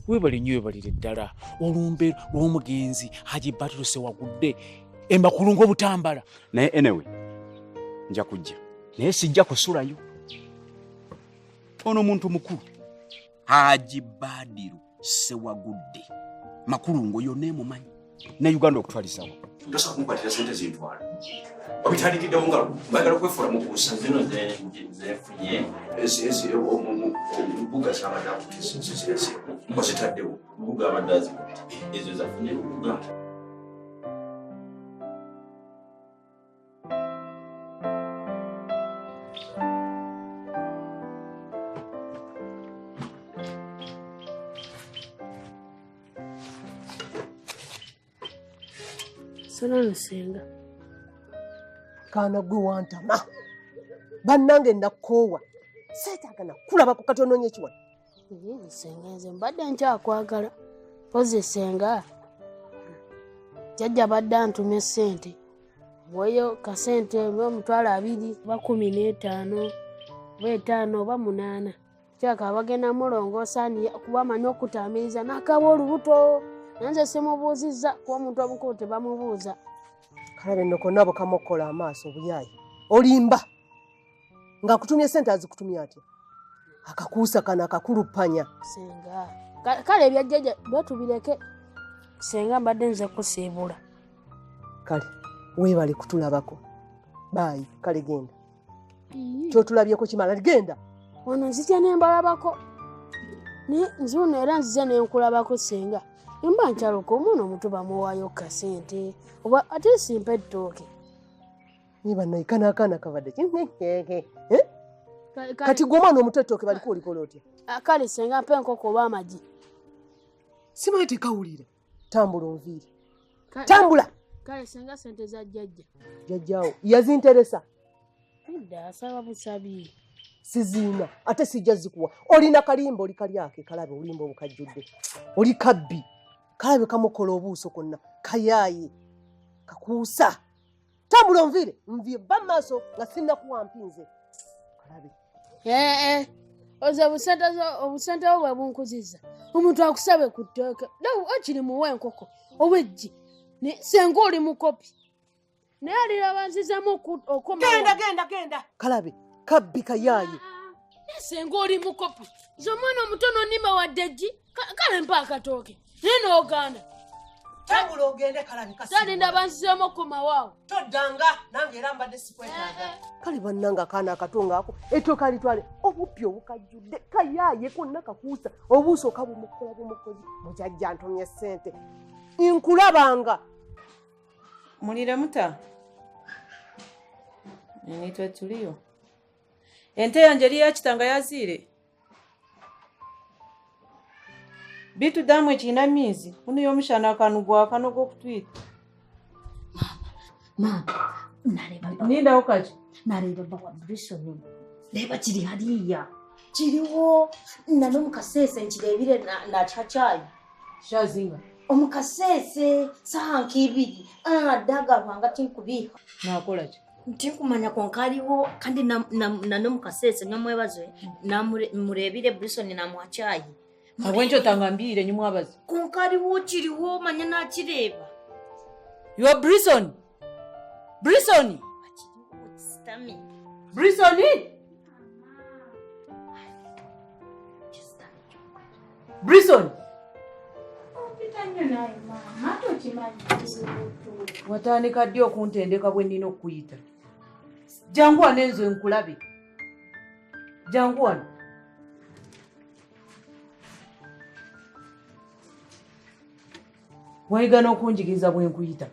webali nnyo webalire ddala olumbe lw'omugenzi Haji Badru Sewagudde emakulu ng'obutambala. Naye anyway nja kujja naye sijja kusulayo. Ono muntu mukulu Haji Badru Sewagudde makulu ngo yonna mumanyi ne Uganda okutwalizawo. Ndosa kumkwatira sente zintwala obitandikiddewo nga bagala okwefuula mu kuusa zino zefunye mbuga z'abadde mbazitaddewo mbuga abadde azikutte ezo zafunye mbuga. Salano senga. Kana gwe wantama. Bannange ndakoowa. Seetagana kulaba ku katono nnyo ekiwala. Senga nze mbadde nkyakwagala. Pozi senga. Jjajja badde antumye ssente. Mweyo kasente omutwalo 2 ba 15 5 ba 8. Kyaka bagenda mulongoosa ni kubamanya okutaamiriza n'akaba olubuto. Nanze simubuuzizza kuba omuntu omukulu tebamubuuza. Kale noko nabo kamokola amaaso buyayi. Olimba. Nga kutumye sente azikutumya atya. Akakuusa kana akakulupanya. Senga. Kale ebyajjaja batubireke. Senga mbadde nze kusiibula. Kale weebale kutulabako. Bayi kale genda. Kyotulabyeko kimala genda. Ono nzija nembalabako. Nzuno era nzija nenkulabako senga. Imba nchaluko omwana omuto bamuwaayo kasente oba ate simpa ettooke. Niba naikana akana kavadde kati gwe omwana omuto ettooke baliko olikola otya? Kale senga mpe enkoko oba amagi. Simanyi tekawulira. Tambula onviire. Tambula! Kale senga sente za jjajja. Jjajjaawo yazinteresa. Edda asaba busabi. Sizina ate sijja zikuwa. Olina kalimba oli kalyake kalabe olimba obukajjudde. Oli kabbi. Kalabe kamukola obuuso konna kayayi kakuusa. Tambula onviire nvie bamaso nga sinna kuwa mpinze. Kalabe. Oze obusente obwe bunkuziza. Omuntu akusabe ku ttooke. Dawu akiri muwe enkoko owejji. Ne senga oli mukopi. Ne alira banzizemu okoma. Genda. Kalabe kabbi kayayi. Senga oli mukopi. Zomwana omutono nima waddeji. Kale mpa akatooke. Nino oganda. Tambula ogende kalabe kasi. Tani ndabanzizemu okoma waawo. Toddanga nange era mbadde sikwetaaga. Kale bannanga akaana akatonga ako ettooke alitwale obuppi obukajjudde kayaye konna kakuusa obuuso kabumukola bumukozi mujajja ntomye ssente nkulabanga. Mulira muta nitwe tuliyo ente yange eri yakitanga yaziire bitu damu ekina mizi kuno yomushana akanugwa akanogo okutwita mama naleba nindaho kaki naleba baba Brisson leba kiri haliya kiriwo nano mukasese nkirebire na chachayi shazinga omukasese sankibiri daga banga tinkubiha nakola ki ntikumanya konkaliwo kandi nano mukasese nyamwebazo namurebire Brisson na mwachayi Agwencho tangambire nyumwabazi. Konkaliwo kiriwo manya nakireba. You are Brisson. Brisson. Stami. Brisson. Brisson. Watandika ddi okuntendeka bwe nnina okuyita. Jangu wano enzo nkulabe. Jangu wano. Waigana okunjigiriza bwe nkuyita.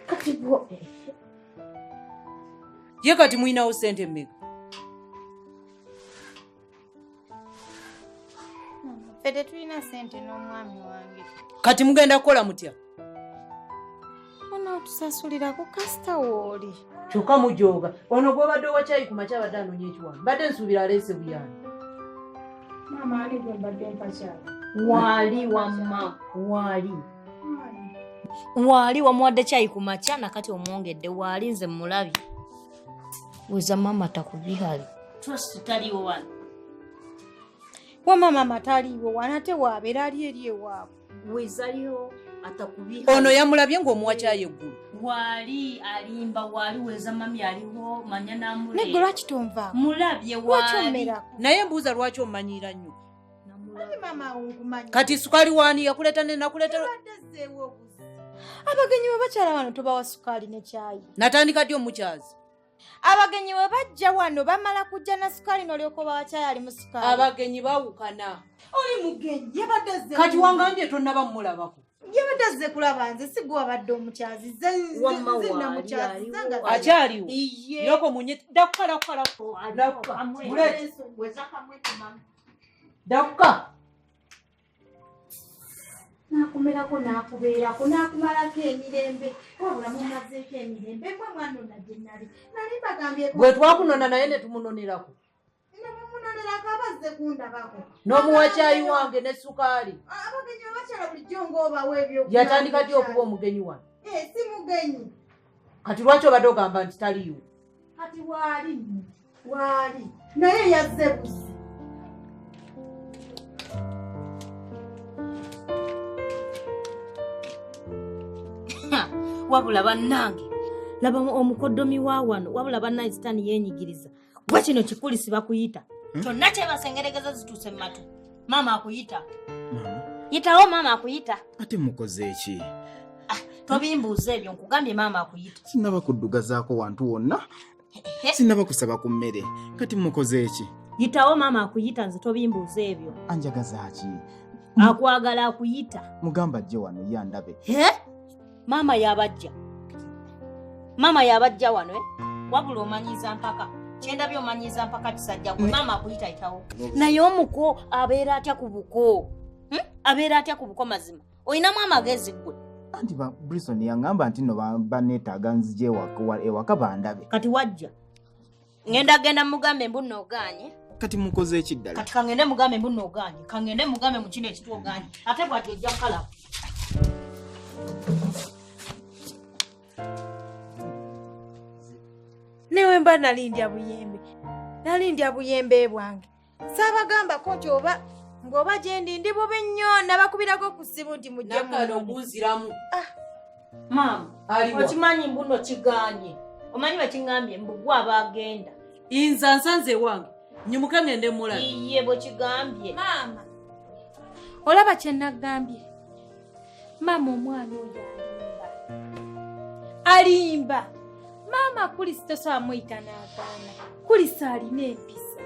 Kati bwo. Ye kati mwinawo sente mmeka? Fede tulina sente n'omwami wange. Kati mugenda kukola mutya? Ono tusasulira ku kasita wooli. Kyokka mujooga. Ono gw'obadde owakyayi ku makya badde anoonya ekiwano. Badde nsuubira aleese buyani. Maama ali gwe mbadde mpakyala. Wali wamma. Wali. Waali wamuwadde caayi ku makya nakati omwongedde waali nze mulabye. Weza mama takubihali. Trust taliwo wano. Wama mama taliwo wanate wabeera ali eri ewaabwe. Wezaliyo atakubihali. Ono yamulabye ng'omuwa caayi eggulu. Waali alimba waali weza mami aliwo manya namule. Neggo lwaki tonva? Mulabye Lwaki waali. ommerako? Naye mbuuza lwaki omanyiira nnyo. Ani mama onkumanyi? Kati sukaali waani yakuleeta ne nakuleeta. Baddezeewo obuzi. Abagenyi bwe bakyala wano tobawa sukaali ne caayi. Natandika ddi omukyazi? Abagenyi bwe bajja wano bamala kujja na sukaali n'olyoka obawa caayi alimu sukaali. Abagenyi bawukana. Oli mugenyi yabadde azze. Kati wangambye tonnaba mmulabako. Yabadde azze kulaba nze si gwe wabadde omukyazi. Ze namukyazi. Akyaliwo. Iye. Yoko munye dakukala. Dakuka. Nakumerako nakubeerako nakumalako emirembe wabula mumazeeko emirembe mwe mwana ona gye nali bagambye Bwe twakunona naye ne tumunonerako. nemumunonelako abazze kundabako N'omuwa caayi wange ne sukaali. abagenyi babakyala bulijjo ng'obawa ebyo Yatandika ddi okuba omugenyi wano? si mugenyi Kati lwaki obadde ogamba nti taliyo? kati waali naye yazze buzi. Wabula bannange laba omukoddomi wa wano wabula bannange sitaani yeenyigiriza gwe kino kikuli sibakuyita kyonna kyebasengeregeza zituuse mu matu. Maama akuyita. Yitawo maama akuyita. Ate mukoze eki? Tobimbuuza ebyo nkugambye maama akuyita. Sinaba kuddugazaako wantu wonna. Sinaba kusaba ku mmere. Kati mukoze eki? Yitawo maama akuyita nze tobimbuuza ebyo. Anjagaza ki? Akwagala akuyita. Mugamba ajje wano yandabe. Maama yabajja wano wabula omanyiza mpaka kyendabye omanyiza mpaka tisajja gwe maama akuyita yitawo. Naye omuko abeera atya ku buko? Abeera atya ku buko mazima? Oyinamu amagezi gwe. Anti Brison yangamba nti no baneetaaga nzije ewaka bandabe. Kati wajja ngenda mugambe mbu nooganye. Kati mukoze eki ddala? Kati kangende mugambe mbu nooganye. Kangende mugambe mu kino ekitwoganye. Ate bw'ati ojja kukala. Newe mba nalindya buyembe bwange saabagambako nti ng'oba gyendi ndi bubi nnyo nabakubirako ku ssimu nti mujje muuziramu. Maama okimanyi mbuno kiganye. Omanyi bakiŋŋambye mbu gwe abagenda. Inza nsanze wange nyimuke ngende mulabe. Iye bwe kigambye. Maama olaba kye nagambye. Maama omwana oyo alimba. Maama kulisi tosobola muyita n'agaana. Kulisi alina empisa.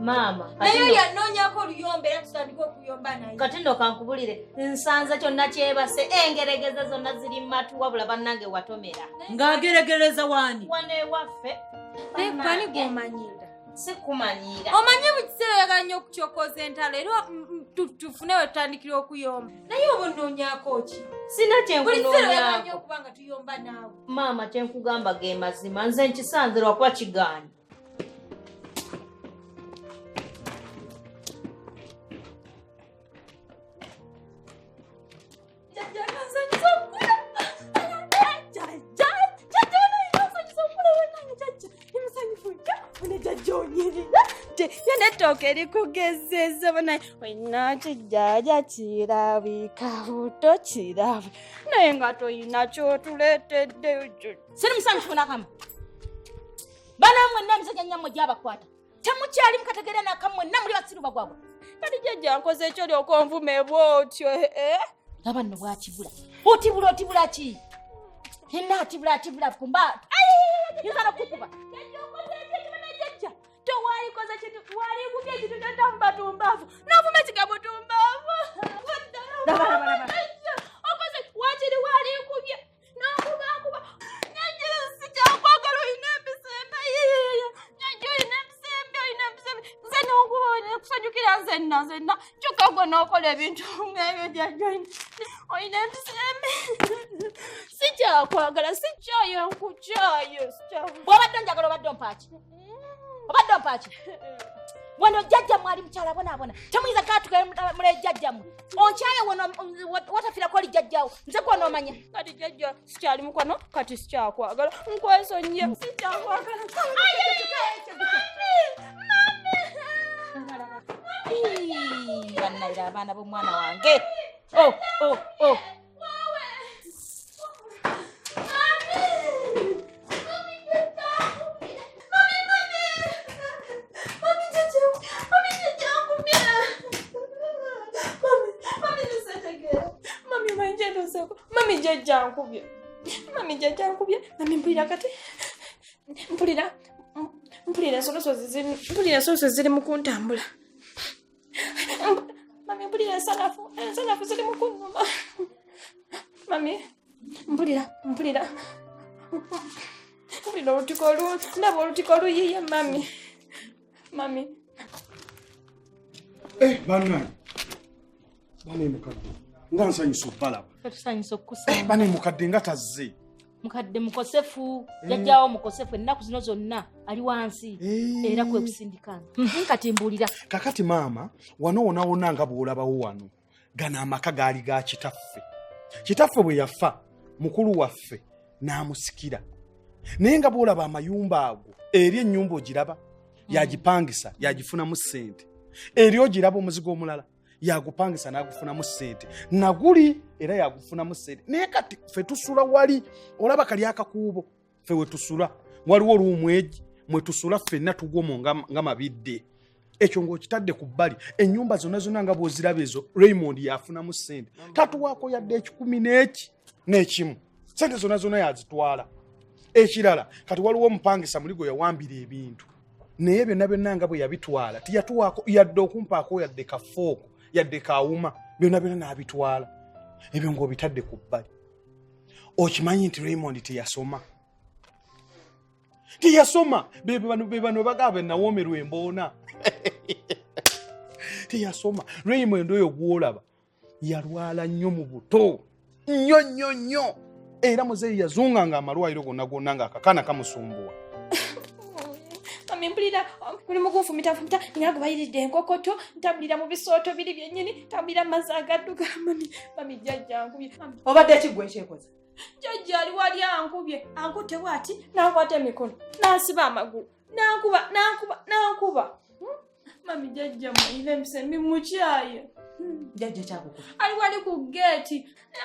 Maama naye yanoonyako oluyomba era tutandika okuyomba naye. Kati nno kankubulire nsanze kyonna kyebase engeregeza zonna ziri mu matu wabula bannange watomera. Ng'ageregereza waani? Wano ewaffe. Naye kwani gw'omanyiira? Sikumanyiira. Omanyi mu kiseera oyagala nnyo okutyokoza entalo era tufune we tutandikira okuyomba. Naye oba onoonyaako ki? Sina buli kiseera oyagala nnyo kyenkunoonyaako. okuba nga tuyomba naawe. Maama kyenkugamba ge mazima nze nkisanze lwakuba kigaanye. Yenetooka erikugezeza bana oyina kijjaja kirabika buto kirabe naye nga toyina kyotuleetedde. Siri musanyifu n'akamu. Banammwe nna emisajja nnyammwe gyabakwata. Temukyali mukategeera n'akamu mwenna muli basiru bagwagwa. Kati jjajja nkoze ekyo ly'oka onvume bw'otyo. Laba nno bw'atibula. Otibula ki? Yenna atibula kumba. Yinza n'okukuba. Towalikoze kintu waligubye ekintu kyotambatumbavu n'ovuma ekigambo tumbavu. Okoze wakiri waligubye n'okubakuba. Nyajja sikyakwagala oyina ebisembe. Nyajja oyina ebisembe. Nze n'okuba kusanyukira nzenna kyokka gwe n'okola ebintu ng'ebyo jjajja oyina ebisembe. Sikyakwagala sikyayo nkukyayo. Bw'obadde njagala obadde ompaaki. Obadde ompaaki. wano jjajja mwali mukyala bonaabona temuyinza katuka mule jjajja mwe onkyaye wano watafira koli jjajjawo nze kwona omanya kati jjajja sikyali mukwano kati sikyakwagala nkwesonye sikyakwagala bannayira abaana b'omwana wange Mami jajja nkubye mami mpulira kati mpulira soloso ziri mu kuntambula mami mpulira ensanafu ziri mu kunnuma mami mpulira ndaba olutiko oluyiye mami bannange bane mukadde nga nsanyusa obalaba tusanyusa okukusanga bane mukadde nga tazze mukadde mukosefu jajjawo mukosefu ennaku zino zonna ali wansi era kwe kusindikana kati mbuulira kakati maama wano wona nga bw'olabawo wano gano amaka gaali ga kitaffe bwe yafa mukulu waffe n'amusikira naye nga bw'olaba amayumba ago eri ennyumba ogiraba yagipangisa yagifunamu ssente eri ogiraba omuzigo omulala yagupangisa n'agufunamu ssente naguli era yagufunamu ssente naye kati ffe tusula wali olaba kali akakuubo ffe we tusula waliwo oluumu egi mwe tusula ffenna tugomo nga mabidde ekyo ng'okitadde ku bbali ennyumba zonna nga bw'oziraba ezo Raymond yafunamu ssente tatuwaako yadde 10 n'ekimu ssente zonna yazitwala ekirala kati waliwo omupangisa muligo yawambira ebintu naye byonna nga bwe yabitwala tiyatuwaako yadde okumpaako yadde kafooko yadde kaawuma byonna n'abitwala ebyo ng'obitadde ku bbali okimanyi nti Raymond teyasoma be bano bagaba nawoomerwa emboona teyasoma Raymond oyo gwolaba yalwala nnyo mu buto nnyo era muzeeyi yazunganga amalwaliro gonna ng'akakaana kamusumbuwa mami mpulira buli mugunfumita nga gubayiridde enkokoto ntambulira mu bisooto biri byennyini ntambulira mu mazzi agadduga mami jjajja ankubye obadde ekigwa ekyekoze jjajja ali wali ankubye ankutte bw'ati n'ankwata emikono n'ansiba amagulu n'ankuba mami jjajja mwine empisembi mukyaye jjajja kyakukuba ali wali ku geeti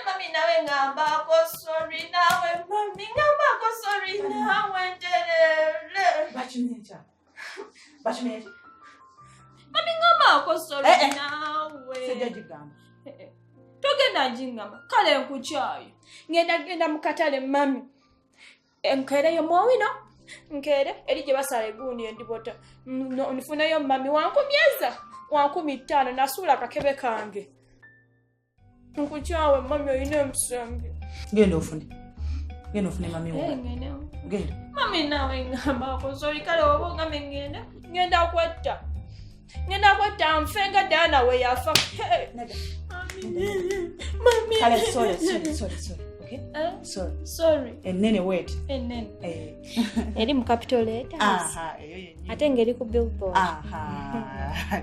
mami nawe ngambako sorry nawe mami ngambako sorry nawe nterere bakimye mami ngambako sorry nawe sejjagigamba togenda ngingamba kale nkukyaye ngenda mu katale mami enkereyo mwawino nkere eri gye basala egundi endibota nfuneyo mami wankumyeza 15 nasuula akakebe kange nkukyawe mami oyina emusembe genda ofune mami genda mami nawe ngambako sori kale oba ogambe ngenda kwetta nfenga Diana we yafa mami kale sorry okay sorry enene wet eri mu capital letters ate ngeri ku billboard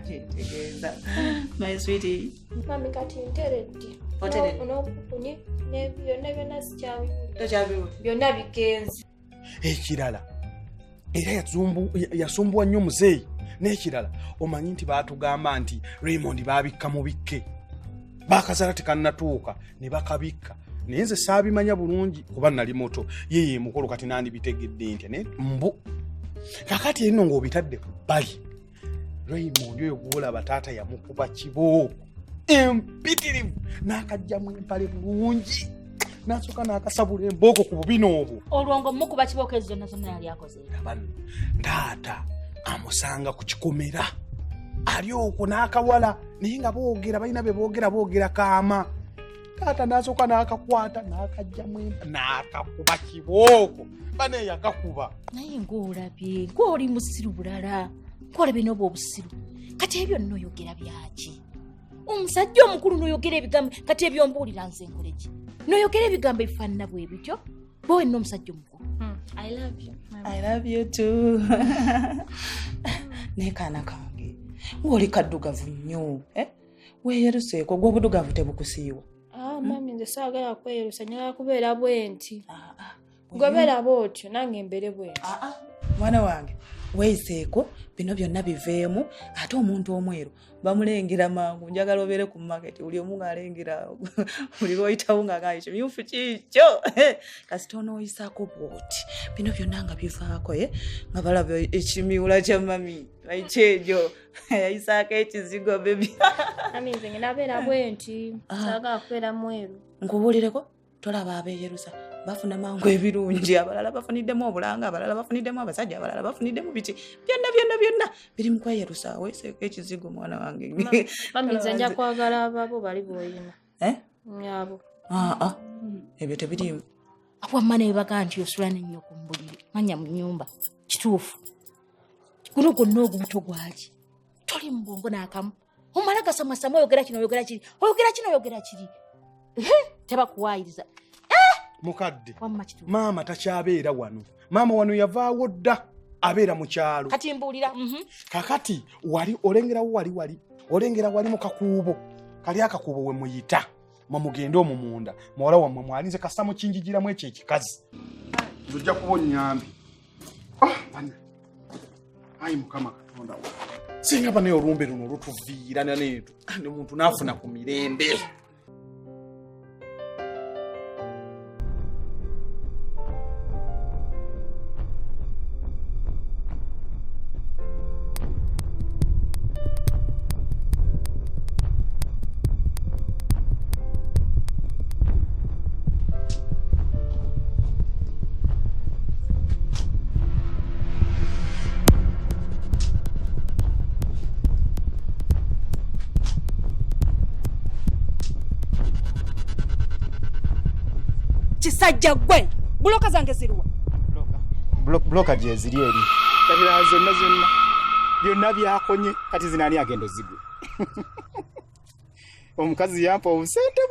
tegeza my sweetie mami kati nteredde onokukunye byonna sikyabibu byonna bigenzi ekirala era yasumbuwa nnyo muzeeyi n'ekirala omanyi nti baatugamba nti Raymond baabikka mu bikke baakazala tekannatuuka ne bakabikka naye nze saabimanya bulungi kuba nali muto yeye mukulu kati nandibitegedde nti ne mbu kakati erino ng'obitadde ku bbali Raymond oyo gwolaba taata yamukuba kibooko empitirivu n'akajjamu empale bulungi n'asooka n'akasabula embooko ku bubino obwo olwongo mukuba kibooko ezo zonna yali akoze taata amusanga ku kikomera ali okwo n'akawala naye nga boogera balina be boogera kaama taata n'asooka n'akakwata n'akajjamu n'akakuba kibooko bane yakakuba naye ng'olabye ng'oli musiru bulala ng'olabye n'obwo obusiru kati ebyo nnoyogera byaki omusajja omukulu n'oyogera ebigambo kati ebyombuulira nze nkoleki n'oyogera ebigambo ebifaanana bwe bityo bowe n'omusajja omukulu I love you I love you too. Nekaana kange ng'oli kaddugavu nnyo weeyeruseeko gwe obuddugavu tebukusiiwa. Mami nze saagala kweyerusa nyala kubeera bwenti. Gobeera bwotyo nange mbere bwenti. Mwana wange weeyiseeko bino byonna biveemu ate omuntu omweru bamulengera mangu njagala obeere ku market buli omu ng'alengera buli lw'oyitawo ng'agamba kimyufu kiikyo kasita onooyisaako bwoti bino byonna nga bivaako nga balaba ekimiwula kya mami ekyejo yayisaako ekizigo bebi. Mami nze nginabeera bwenti saagala kubeera mweru. Nkubuulireko tolaba abeeyerusa bafuna mangu ebirungi abalala bafuniddemu obulanga abalala bafuniddemu abasajja abalala bafuniddemu biki byonna biri mu kweyerusa weeseeko ekizigo mwana wange. Mami nze nja kwagala ababo bali bw'oyina nyabo. Ebyo tebiriimu. Wamma ne baga nti osula n'ennyo ku mbulire manya mu nnyumba kituufu guno gwonna ogubuto gwaki toli mu bwongo n'akamu omala gasamwasamu oyogera kino oyogera kiri tebakuwaayiriza. Mukadde maama takyabeera wano. Maama wano yavaawo dda abeera mu kyalo. Kati mbuulira. Kakati wali olengerawo olengera wali mu kakuubo kali akakuubo we muyita mugende omwo munda muwala wammwe mwalinze kasita mukinjigiramu ekyo ekikazi nzojja kuba onnyambi. Ayi Mukama Katonda singa banaye olumbe luno olutuviira naneetu ne muntu naafuna ku mirembe. Kisajja gwe buloka zange ziriwa? Bloka je ziri eri kabira zonna byonna byakonye kati zinani agendo zigwe. Omukazi yampa obusente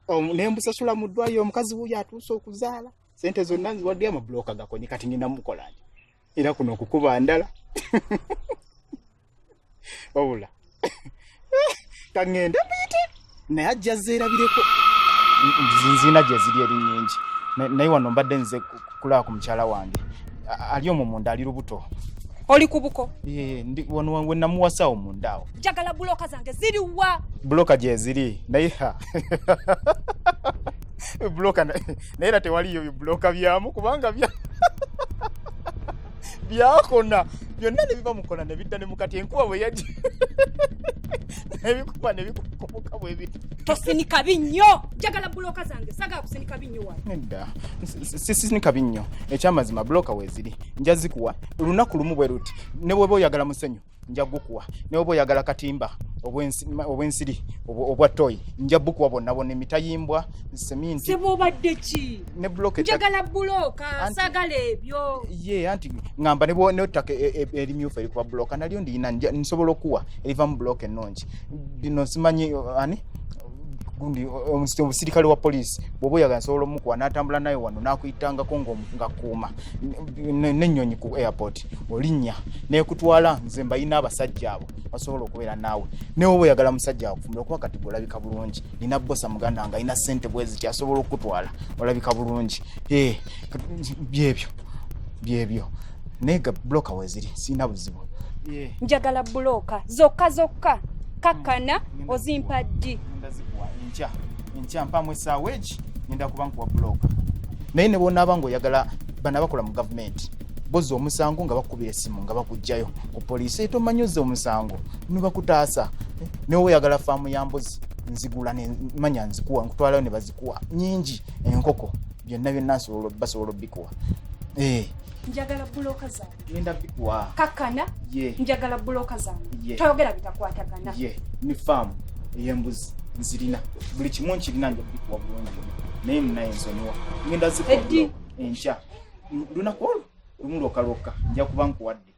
bwe nembusasula mu ddwaliro omukazi buya atuuse okuzaala sente zonna ziwadde amabloka gakonye kati ngina mukolanje era kuno okukuba ndala obula kangenda bite naye ajja zeerabireko zinzina gye ziri eri nnyingi naye wano mbadde nze kulaba ku mukyala wange ali omwo munda ali lubuto. Oli kubuko? Ndi wano we namuwasa omunda awo. Njagala buloka zange ziriwa? Buloka gye ziri naye buloka naye era tewaliyo buloka byamu kubanga byakona byonna ne biva mukola ne bidda ne mukati enkuba bwe yaji nebikuba ne bikubuka bwe bito. Tosinika binnyo. Njagala buloka zange sagala kusinika binnyo wano. Nda sisinika binnyo ekyamazima buloka weziri nja zikuwa lunaku lumu bwe ruti ne bwe boyagala musenyu nja gukuwa ne bwe boyagala katimba obwensiri obwa toy nja bukuwa bonna emitayimbwa seminti. Sebo badde ki? Ne buloka njagala buloka sagala ebyo. Anti ngamba ne ttaka erimyufu erikuba buloka nalyo ndiyina nsobola okuwa eriva mu buloka ennungi bino simanyi ani gundi omusirikale wa poliisi bw'oba oyagala nsobola omukuwa n'atambula naye wano n'akuyitangako ngakuuma n'ennyonyi ku airport olinnya neekutwala nze mbayina abasajja abo basobola okubeera naawe naye oba oyagala musajja akufumira okuba kati olabika bulungi nina bosa muganda nga alina ssente bwe ziti asobola okukutwala olabika bulungi byebyo naye ga buloka weziri sirina buzibu. Njagala buloka zokka kakkana ozimpa ddi? Enkya mpamu essaawa egi ngenda kuba nkuwa buloka naye ne bonaaba ng'oyagala bana bakola mu gavumenti bozza omusango nga bakubira essimu nga bakugjayo ku poliisi tomanyi ozza omusango ne bakutaasa naye oyagala faamu ya mbuzi nzigula nemanya nzikuwa nkutwalayo ne bazikuwa nyingi enkoko byonna basobola obbikuwa. Njagala buloka zange. Ngenda bikuwa. Kakkana? Njagala buloka zange. Toyogera bitakwatagana. Ni faamu ey'embuzi nzirina buli kimu nkirina nja bikuwa bulungi naye munaye nsonyiwa ngenda zikuwa enkya lunaku olwo lumu lwokalwokka nja kuba nkuwadde.